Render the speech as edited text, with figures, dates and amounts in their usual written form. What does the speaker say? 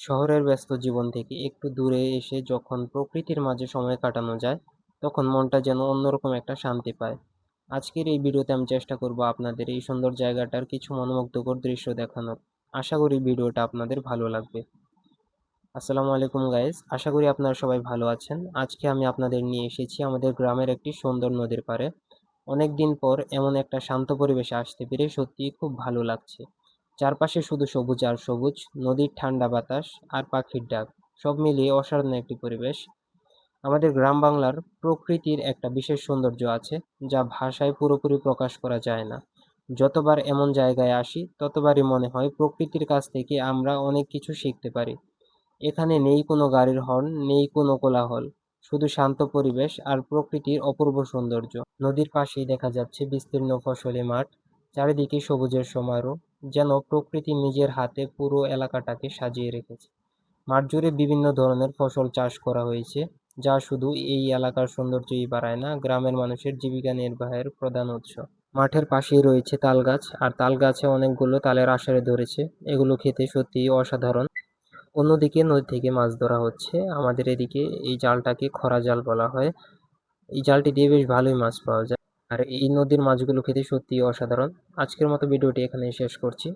শহরের ব্যস্ত জীবন থেকে একটু দূরে এসে যখন প্রকৃতির মাঝে সময় কাটানো যায়, তখন মনটা যেন অন্যরকম একটা শান্তি পায়। আজকের এই ভিডিওতে আমি চেষ্টা করব আপনাদের এই সুন্দর জায়গাটার কিছু মনোমুগ্ধকর দৃশ্য দেখানোর। আশা করি ভিডিওটা আপনাদের ভালো লাগবে। আসসালামু আলাইকুম গাইস, আশা করি আপনারা সবাই ভালো আছেন। আজকে আমি আপনাদের নিয়ে এসেছি আমাদের গ্রামের একটি সুন্দর নদীর পাড়ে। অনেকদিন পর এমন একটা শান্ত পরিবেশে আসতে পেরে সত্যিই খুব ভালো লাগছে। চারপাশে শুধু সবুজ আর সবুজ, নদীর ঠান্ডা বাতাস আর পাখির ডাক, সব মিলিয়ে অসাধারণ একটি পরিবেশ। আমাদের গ্রাম বাংলার প্রকৃতির একটা বিশেষ সৌন্দর্য আছে, যা ভাষায় পুরোপুরি প্রকাশ করা যায় না। যতবার এমন জায়গায় আসি, ততবারই মনে হয় প্রকৃতির কাছ থেকে আমরা অনেক কিছু শিখতে পারি। এখানে নেই কোনো গাড়ির হর্ন, নেই কোনো কোলাহল, শুধু শান্ত পরিবেশ আর প্রকৃতির অপূর্ব সৌন্দর্য। নদীর পাশেই দেখা যাচ্ছে বিস্তীর্ণ ফসলি মাঠ, চারিদিকে সবুজের সমারোহ, যেন প্রকৃতি নিজের হাতে পুরো এলাকাটাকে সাজিয়ে রেখেছে। মাঠ জুড়ে বিভিন্ন ধরনের ফসল চাষ করা হয়েছে, যা শুধু এই এলাকার সৌন্দর্যই বাড়ায় না, গ্রামের মানুষের জীবিকা নির্বাহের প্রধান উৎস। মাঠের পাশেই রয়েছে তাল গাছ, আর তাল গাছে অনেকগুলো তালের আষাঢ়ে ধরেছে। এগুলো খেতে সত্যিই অসাধারণ। অন্যদিকে নদী থেকে মাছ ধরা হচ্ছে। আমাদের এদিকে এই জালটাকে খরা জাল বলা হয়। এই জালটি দিয়ে বেশ ভালোই মাছ পাওয়া যায়। আর এই নদীর মাছগুলো খেতে সত্যিই অসাধারণ। আজকের মতো ভিডিওটি এখানেই শেষ করছি।